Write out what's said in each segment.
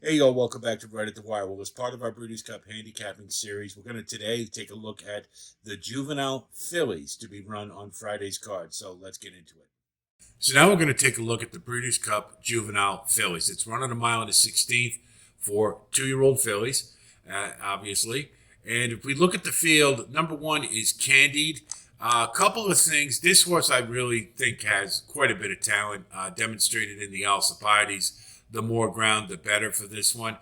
Hey, yo, welcome back to Right at the Wire. Well, as part of our Breeders Cup Handicapping series, we're going to today take a look at the Juvenile Fillies to be run on Friday's card. So let's get into it. So now we're going to take a look at the Breeders Cup Juvenile Fillies. It's run on a mile and a 16th for 2-year-old fillies, obviously. And if we look at the field, number one is Candied. A couple of things. This horse I really think has quite a bit of talent, demonstrated in the Alcibiades. The more ground, the better for this one.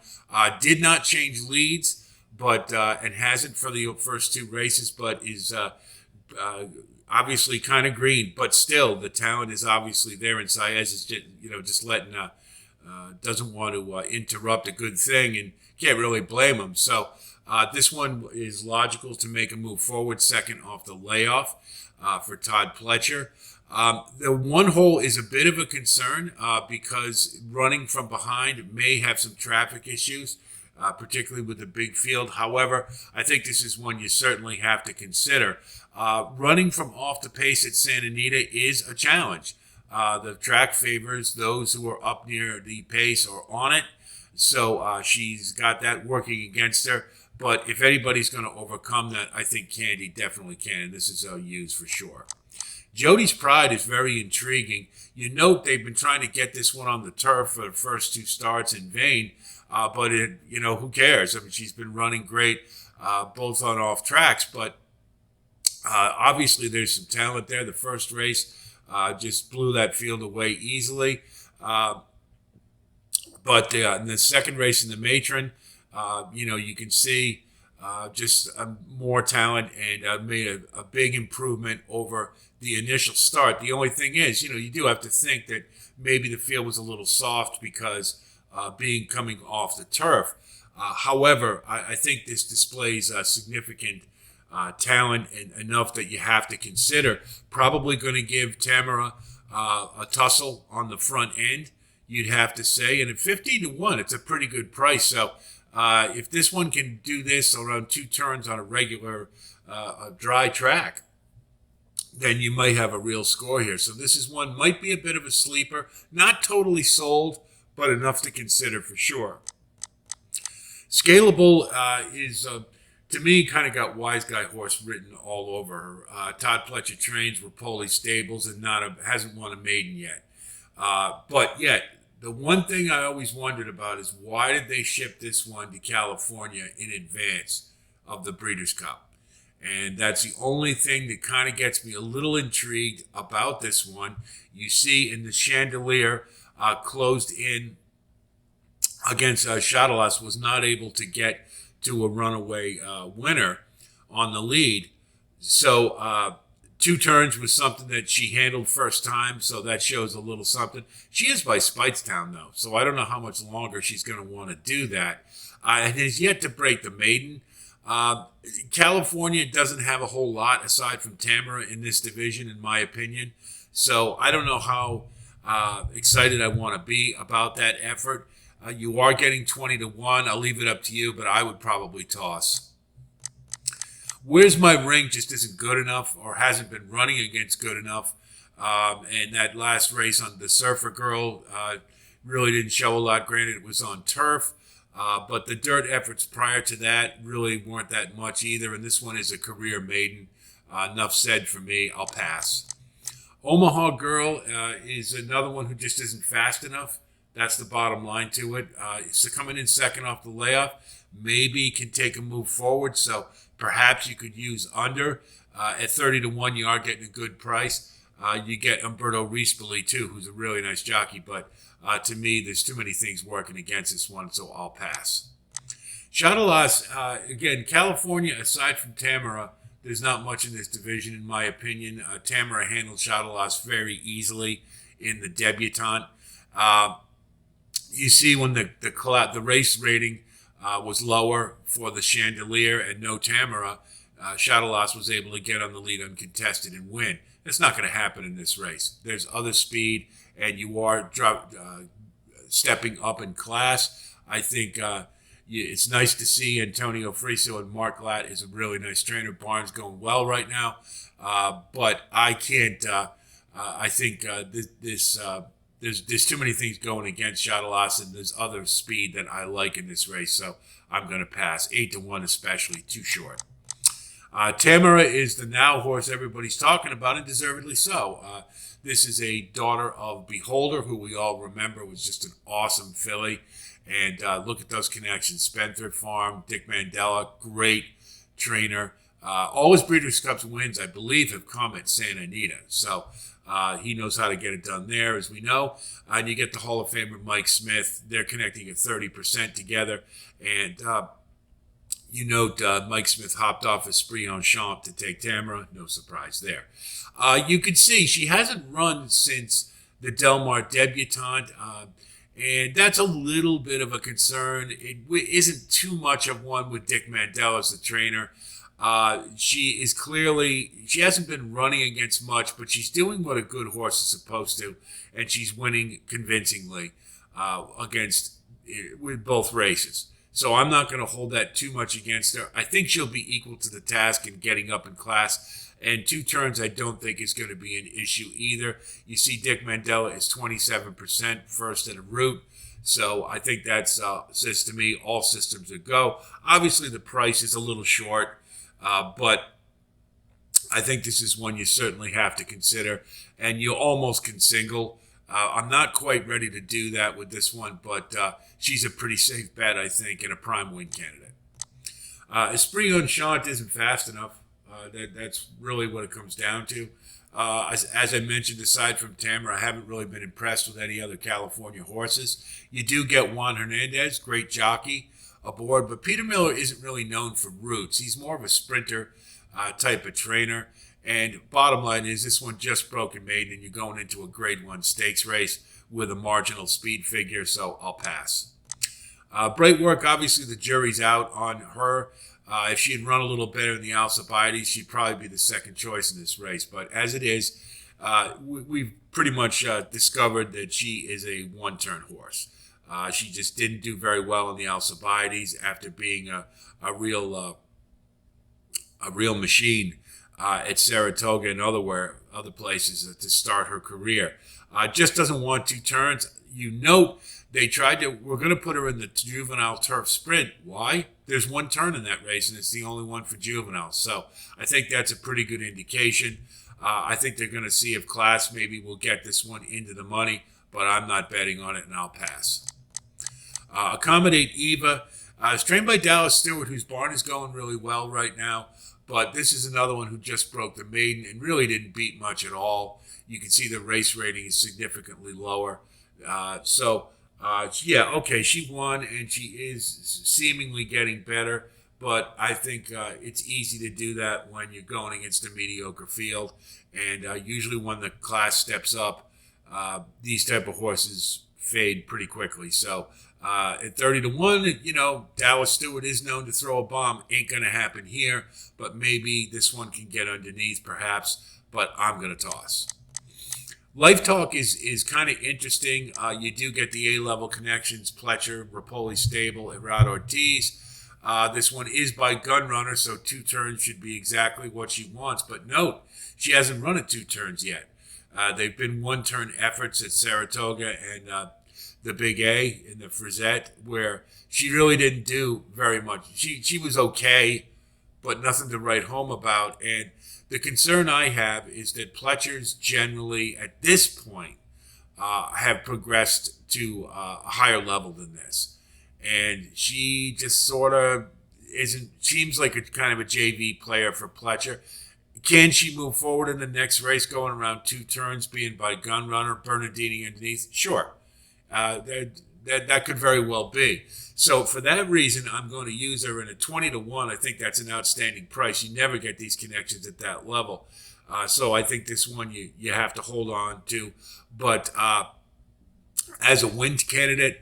Did not change leads, but and hasn't for the first two races, but is uh, obviously kind of green. But still, the talent is obviously there, and Saez is just letting doesn't want to interrupt a good thing, and can't really blame him. So this one is logical to make a move forward, second off the layoff for Todd Pletcher. The one hole is a bit of a concern because running from behind may have some traffic issues, particularly with the big field. However, I think this is one you certainly have to consider. Running from off the pace at Santa Anita is a challenge. The track favors those who are up near the pace or on it, so she's got that working against her. But if anybody's going to overcome that, I think Candy definitely can, and this is used for sure. Jody's Pride is very intriguing. You note they've been trying to get this one on the turf for the first two starts in vain, but who cares? I mean, she's been running great both on off tracks, but obviously there's some talent there. The first race just blew that field away easily. But in the second race in the Matron, you can see just more talent and made a big improvement over the initial start. The only thing is, you do have to think that maybe the field was a little soft because coming off the turf. However, I think this displays significant talent and enough that you have to consider. Probably going to give Tamara a tussle on the front end, you'd have to say. And at 15-1, it's a pretty good price. So if this one can do this around 2 turns on a regular dry track, then you might have a real score here. So this is one, might be a bit of a sleeper. Not totally sold, but enough to consider for sure. Scalable is, to me, kind of got Wise Guy Horse written all over her. Todd Pletcher trains Rapoli Stables and hasn't won a maiden yet. But yet, the one thing I always wondered about is why did they ship this one to California in advance of the Breeders' Cup? And that's the only thing that kind of gets me a little intrigued about this one. You see in the Chandelier closed in against Shadalas, was not able to get to a runaway winner on the lead. So 2 turns was something that she handled first time, so that shows a little something. She is by Speightstown, though, so I don't know how much longer she's going to want to do that. And has yet to break the maiden. California doesn't have a whole lot aside from Tamara in this division, in my opinion. So I don't know how excited I want to be about that effort. You are getting 20-1. I'll leave it up to you, but I would probably toss. Where's My Ring just isn't good enough or hasn't been running against good enough. And that last race on the Surfer Girl really didn't show a lot. Granted, it was on turf. But the dirt efforts prior to that really weren't that much either. And this one is a career maiden. Enough said for me. I'll pass. Omaha Girl is another one who just isn't fast enough. That's the bottom line to it. So coming in second off the layoff, maybe can take a move forward. So perhaps you could use under. At 30-1, you are getting a good price. You get Umberto Rispoli, too, who's a really nice jockey. But to me, there's too many things working against this one, so I'll pass. Shadalas, again, California, aside from Tamara, there's not much in this division, in my opinion. Tamara handled Shadalas very easily in the debutante. You see when the race rating was lower for the Chandelier and no Tamara, Shadalas was able to get on the lead uncontested and win. That's not going to happen in this race. There's other speed, and you are stepping up in class. I think it's nice to see Antonio Friso and Mark Glatt is a really nice trainer. Barnes going well right now, but I can't. I think this there's too many things going against Shadalas, and there's other speed that I like in this race, so I'm going to pass. 8-1 especially, too short. Tamara is the now horse everybody's talking about, and deservedly so. This is a daughter of Beholder, who we all remember was just an awesome filly. And look at those connections. Spendthrift Farm, Dick Mandela, great trainer. All his Breeders' Cup wins, I believe, have come at Santa Anita. So he knows how to get it done there, as we know. And you get the Hall of Famer Mike Smith. They're connecting at 30% together. And you note Mike Smith hopped off Esprit en Champ to take Tamara. No surprise there. You can see she hasn't run since the Del Mar debutante, and that's a little bit of a concern. It isn't too much of one with Dick Mandela as the trainer. She hasn't been running against much, but she's doing what a good horse is supposed to, and she's winning convincingly with both races. So I'm not going to hold that too much against her. I think she'll be equal to the task in getting up in class. And 2 turns I don't think is going to be an issue either. You see Dick Mandela is 27% first at a route. So I think that says to me all systems are go. Obviously the price is a little short, but I think this is one you certainly have to consider. And you almost can single. I'm not quite ready to do that with this one, but she's a pretty safe bet, I think, and a prime win candidate. Esprit en Champ isn't fast enough. That's really what it comes down to. As I mentioned, aside from Tamara, I haven't really been impressed with any other California horses. You do get Juan Hernandez, great jockey, aboard, but Peter Miller isn't really known for routes. He's more of a sprinter type of trainer. And bottom line is this one just broke and made, and you're going into a Grade 1 stakes race with a marginal speed figure, so I'll pass. Bright Work, obviously the jury's out on her. If she had run a little better in the Alcibiades, she'd probably be the second choice in this race. But as it is, we've pretty much discovered that she is a one-turn horse. She just didn't do very well in the Alcibiades after being a real machine at Saratoga and other places to start her career. Just doesn't want 2 turns. You note we're going to put her in the juvenile turf sprint. Why? There's 1 turn in that race, and it's the only one for juveniles. So I think that's a pretty good indication. I think they're going to see if class maybe will get this one into the money, but I'm not betting on it, and I'll pass. Accommodate Eva. It's trained by Dallas Stewart, whose barn is going really well right now, but this is another one who just broke the maiden and really didn't beat much at all. You can see the race rating is significantly lower. She won, and she is seemingly getting better, but I think it's easy to do that when you're going against a mediocre field, and usually when the class steps up, these type of horses fade pretty quickly. So at 30-1, Dallas Stewart is known to throw a bomb. Ain't going to happen here, but maybe this one can get underneath perhaps, but I'm going to toss. Life Talk is kind of interesting. You do get the A-level connections, Pletcher, Rapoli Stable, Erad Ortiz. This one is by Gunrunner, so 2 turns should be exactly what she wants. But note, she hasn't run it 2 turns yet. They've been 1-turn efforts at Saratoga and the Big A in the Frizette, where she really didn't do very much. She was okay, but nothing to write home about. And the concern I have is that Pletchers generally, at this point, have progressed to a higher level than this. And she just sort of seems like a kind of a JV player for Pletcher. Can she move forward in the next race going around 2 turns, being by Gunrunner, Bernardini underneath? Sure. That could very well be. So for that reason, I'm going to use her in a 20-1. I think that's an outstanding price. You never get these connections at that level. So I think this one you have to hold on to. But as a win candidate,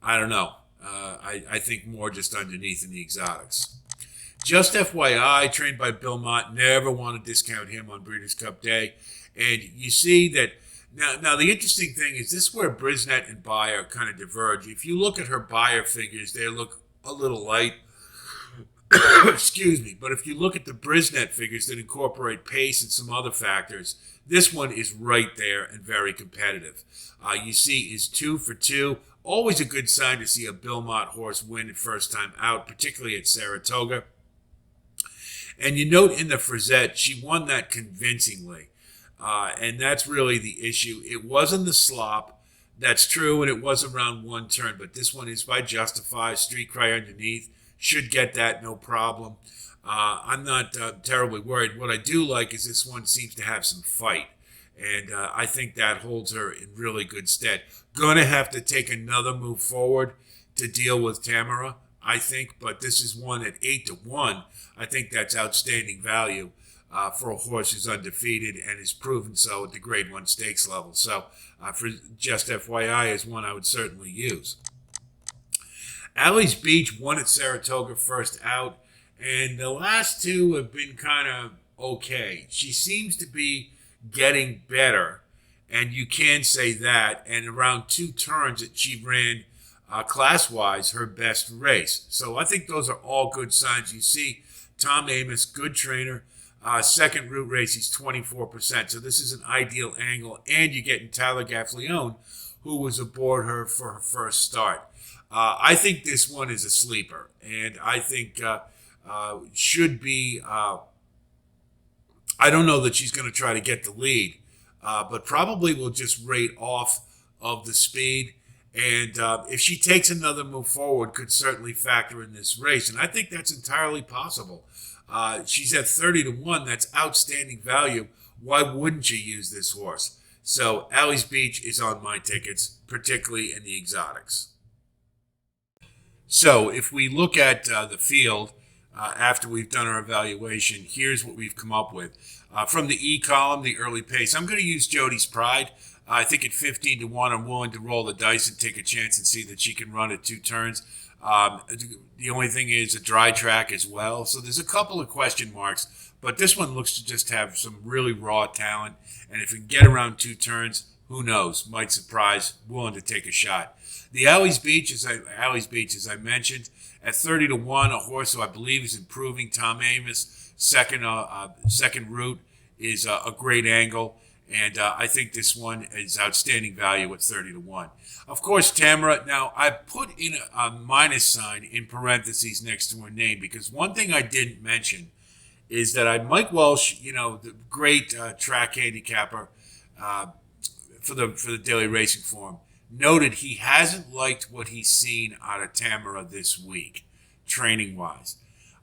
I don't know. I think more just underneath in the exotics. Just FYI, trained by Bill Mott, never want to discount him on Breeders' Cup Day. And you see that now the interesting thing is this is where Brisnet and Beyer kind of diverge. If you look at her Beyer figures, they look a little light. Excuse me. But if you look at the Brisnet figures that incorporate pace and some other factors, this one is right there and very competitive. You see is 2 for 2. Always a good sign to see a Belmont horse win at first time out, particularly at Saratoga. And you note in the Frisette, she won that convincingly. And that's really the issue. It wasn't the slop. That's true, and it was around one turn. But this one is by Justify, Street Cry underneath. Should get that, no problem. I'm not terribly worried. What I do like is this one seems to have some fight. And I think that holds her in really good stead. Going to have to take another move forward to deal with Tamara, I think. But this is one at 8 to 1. I think that's outstanding value for a horse who's undefeated and has proven so at the Grade 1 stakes level. So for just FYI is one I would certainly use. Alley's Beach won at Saratoga first out, and the last two have been kind of okay. She seems to be getting better, and you can say that. And around 2 turns that she ran class-wise her best race. So I think those are all good signs. You see Tom Amos, good trainer. Second route race, he's 24%. So this is an ideal angle. And you're getting Tyler Gaffleone, who was aboard her for her first start. I think this one is a sleeper. And I think should be... I don't know that she's going to try to get the lead, but probably will just rate off of the speed. And if she takes another move forward, could certainly factor in this race. And I think that's entirely possible. She's at 30 to 1. That's outstanding value. Why wouldn't you use this horse? So Alley's Beach is on my tickets, particularly in the exotics. So if we look at the field, after we've done our evaluation, here's what we've come up with. From the E column, the early pace, I'm going to use Jody's Pride. I think at 15 to 1, I'm willing to roll the dice and take a chance and see that she can run at 2 turns. The only thing is a dry track as well. So there's a couple of question marks, but this one looks to just have some really raw talent. And if it can get around 2 turns, who knows? Might surprise. Willing to take a shot. The Alley's Beach, as I mentioned, at 30 to 1, a horse who I believe is improving. Tom Amos, second route is a great angle. And I think this one is outstanding value at 30 to 1. Of course, Tamara, now I put in a minus sign in parentheses next to her name because one thing I didn't mention is that Mike Welsh, the great track handicapper for the Daily Racing Form, noted he hasn't liked what he's seen out of Tamara this week, training-wise.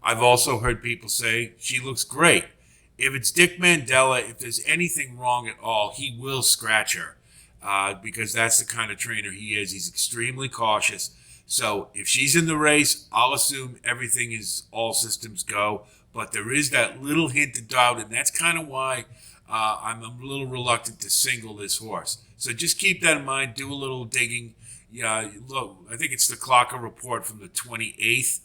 I've also heard people say she looks great. If it's Dick Mandela, if there's anything wrong at all, he will scratch her because that's the kind of trainer he is. He's extremely cautious. So if she's in the race, I'll assume everything is all systems go. But there is that little hint of doubt, and that's kind of why I'm a little reluctant to single this horse. So just keep that in mind. Do a little digging. Yeah, look, I think it's the Clocker report from the 28th.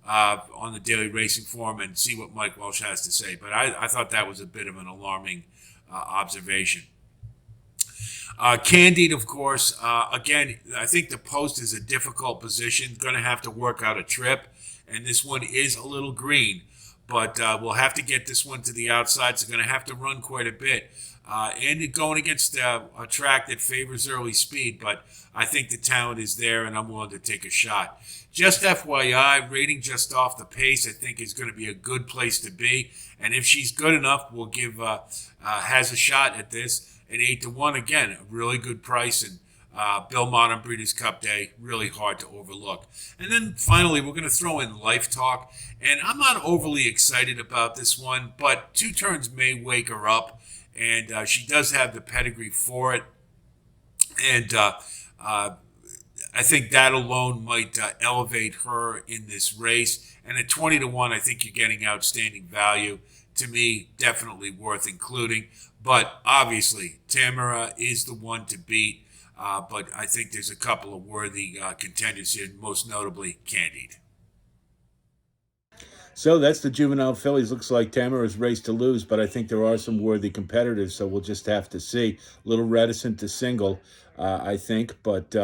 On the Daily Racing Form and see what Mike Welsh has to say. But I thought that was a bit of an alarming observation. Candide, of course, again, I think the post is a difficult position. Going to have to work out a trip. And this one is a little green. But we'll have to get this one to the outside. So going to have to run quite a bit. And going against a track that favors early speed. But I think the talent is there, and I'm willing to take a shot. Just FYI, rating just off the pace, I think is going to be a good place to be. And if she's good enough, we'll give has a shot at this at 8 to 1. Again, a really good price. And Belmont on Breeders' Cup Day, really hard to overlook. And then finally, we're going to throw in Life Talk. And I'm not overly excited about this one, but 2 turns may wake her up. And she does have the pedigree for it. And I think that alone might elevate her in this race. And at 20 to 1, I think you're getting outstanding value. To me, definitely worth including. But obviously, Tamara is the one to beat. But I think there's a couple of worthy contenders here, most notably Candide. So that's the Juvenile Fillies. Looks like Tamara's race to lose, but I think there are some worthy competitors, so we'll just have to see. A little reticent to single, I think, but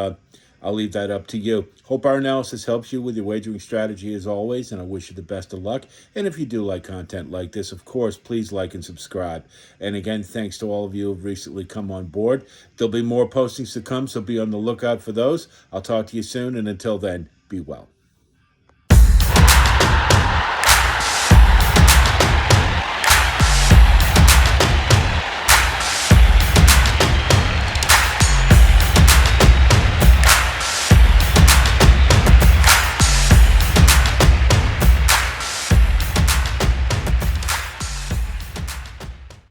I'll leave that up to you. Hope our analysis helps you with your wagering strategy as always, and I wish you the best of luck. And if you do like content like this, of course, please like and subscribe. And again, thanks to all of you who have recently come on board. There'll be more postings to come, so be on the lookout for those. I'll talk to you soon, and until then, be well.